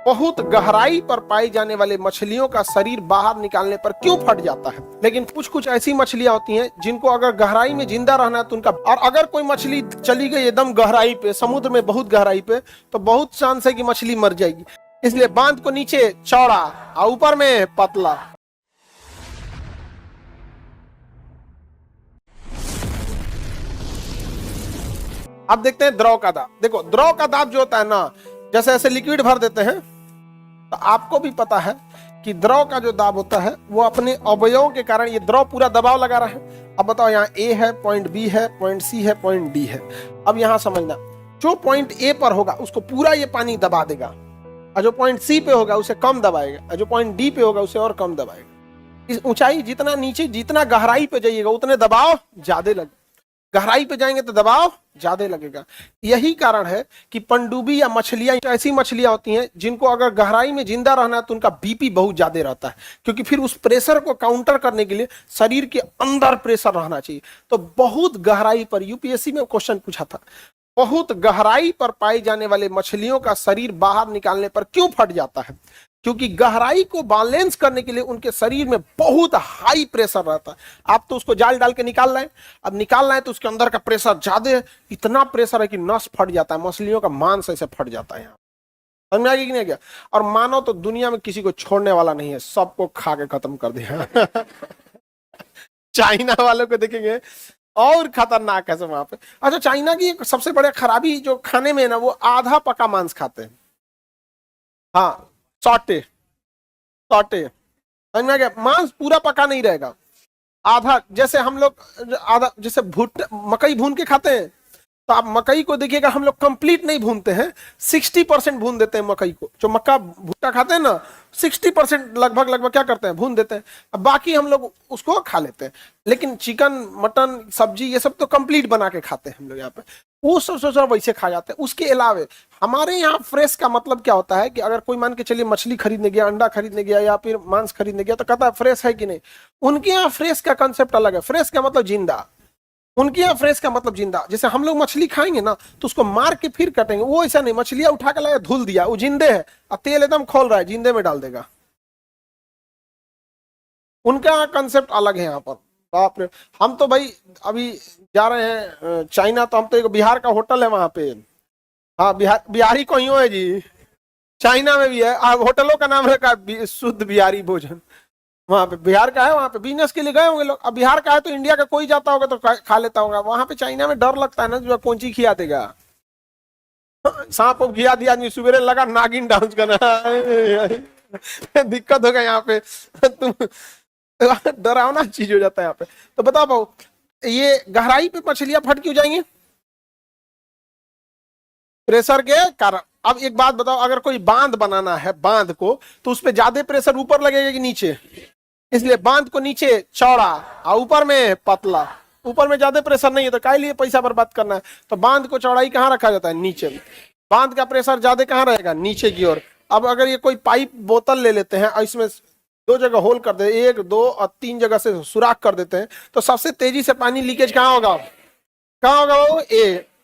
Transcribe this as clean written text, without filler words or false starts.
बहुत गहराई पर पाई जाने वाले मछलियों का शरीर बाहर निकालने पर क्यों फट जाता है। लेकिन कुछ कुछ ऐसी मछलियां होती हैं जिनको अगर गहराई में जिंदा रहना है तो उनका, और अगर कोई मछली चली गई एकदम गहराई पे, समुद्र में बहुत गहराई पे, तो बहुत चांस है कि मछली मर जाएगी। इसलिए बांध को नीचे चौड़ा और ऊपर में पतला। अब देखते हैं द्रव का दाब। देखो द्रव का दाब जो होता है ना, जैसे ऐसे लिक्विड भर देते हैं, तो आपको भी पता है कि द्रव का जो दाब होता है वो अपने अवयवों के कारण, ये द्रव पूरा दबाव लगा रहा है। अब बताओ, यहाँ ए है, पॉइंट बी है, पॉइंट सी है, पॉइंट डी है। अब यहाँ समझना, जो पॉइंट ए पर होगा उसको पूरा ये पानी दबा देगा, और जो पॉइंट सी पे होगा उसे कम दबाएगा, और जो पॉइंट डी पे होगा उसे और कम दबाएगा। इस ऊंचाई जितना नीचे, जितना गहराई पे जाइएगा उतने दबाव ज्यादा लगेगा, गहराई पे जाएंगे तो दबाव ज्यादा लगेगा। यही कारण है कि पनडुब्बी या मछलियां ऐसी मछलियां होती हैं जिनको अगर गहराई में जिंदा रहना है तो उनका बीपी बहुत ज्यादा रहता है, क्योंकि फिर उस प्रेशर को काउंटर करने के लिए शरीर के अंदर प्रेशर रहना चाहिए। तो बहुत गहराई पर, यूपीएससी में क्वेश्चन पूछा था, बहुत गहराई पर पाई जाने वाले मछलियों का शरीर बाहर निकालने पर क्यों फट जाता है। क्योंकि गहराई को बैलेंस करने के लिए उनके शरीर में बहुत हाई प्रेशर रहता है। आप तो उसको जाल डाल के निकाल रहे हैं, अब निकाल रहे हैं तो उसके अंदर का प्रेशर ज्यादा है, इतना प्रेशर है कि नस फट जाता है, मछलियों का मांस ऐसे फट जाता है। यहाँ समझ में आ गया कि नहीं गया। और मानो तो दुनिया में किसी को छोड़ने वाला नहीं है, सबको खा के खत्म कर दिया। चाइना वालों को देखेंगे और खतरनाक है सब वहां पे। अच्छा, चाइना की सबसे बड़ी खराबी जो खाने में है ना, वो आधा पका मांस खाते हैं। हाँ, सॉटे सॉटे, समझ में आ गया। मांस पूरा पका नहीं रहेगा, आधा, जैसे हम लोग आधा, जैसे भुट्टा मकई भून के खाते हैं, तो आप मकई को देखिएगा, हम लोग कंप्लीट नहीं भूनते हैं, 60% भून देते हैं मकई को। जो मक्का भुट्टा खाते हैं ना, 60% लगभग लगभग क्या करते हैं, भून देते हैं, अब बाकी हम लोग उसको खा लेते हैं। लेकिन चिकन, मटन, सब्जी, ये सब तो कंप्लीट बना के खाते हैं हम लोग यहाँ पे, वो सब वैसे खा जाते हैं। उसके अलावा हमारे यहाँ फ्रेश का मतलब क्या होता है कि अगर कोई मान के चलिए मछली खरीदने गया, अंडा खरीदने गया या फिर मांस खरीदने गया, तो कहता है फ्रेश है कि नहीं। उनके यहाँ फ्रेश का कंसेप्ट अलग है, फ्रेश का मतलब जिंदा, उनके यहाँ फ्रेश का मतलब जिंदा। जैसे हम लोग मछली खाएंगे ना तो उसको मार के फिर कटेंगे, वो ऐसा नहीं, मछलियां उठा के लाया, धुल दिया, वो जिंदे है, और तेल एकदम खोल रहा है, जिंदे में डाल देगा। उनका कंसेप्ट अलग है यहाँ पर। बाप रे, हम तो भाई अभी जा रहे हैं चाइना, तो हम तो एक बिहार का होटल है वहां पे। हाँ, बिहारी कहीं है जी, चाइना में भी है, होटलों का नाम है शुद्ध बिहारी भोजन। वहां पे बिहार का है, वहां पे बिजनेस के लिए गए होंगे लोग। अब बिहार का है तो इंडिया का कोई जाता होगा तो खा लेता होगा। वहां पे चाइना में डर लगता है ना, जो कौन चीज खिया देगा। सांप को खिया दिया आदमी, सवेरे लगा नागिन डांस करना। दिक्कत होगा यहाँ पे। तुम डरावना चीज हो जाता है यहाँ पे। तो बताओ भाऊ, ये गहराई पे मछलियां फट क्यों जाएंगी, प्रेशर के कारण। अब एक बात बताओ, अगर कोई बांध बनाना है बांध को, तो उसपे ज्यादा प्रेशर ऊपर लगेगा कि नीचे। इसलिए बांध को नीचे चौड़ा और ऊपर में पतला। ऊपर में ज्यादा प्रेशर नहीं है तो काहे लिए पैसा बर्बाद करना है। तो बांध को चौड़ाई कहाँ रखा जाता है, नीचे। बांध का प्रेशर ज्यादा कहाँ रहेगा, नीचे की ओर। अब अगर ये कोई पाइप बोतल ले लेते हैं और इसमें 2 जगह होल कर दे, 1, 2 और 3 जगह से सुराख कर देते हैं, तो सबसे तेजी से पानी लीकेज कहाँ होगा, कहाँ होगा वो, ए।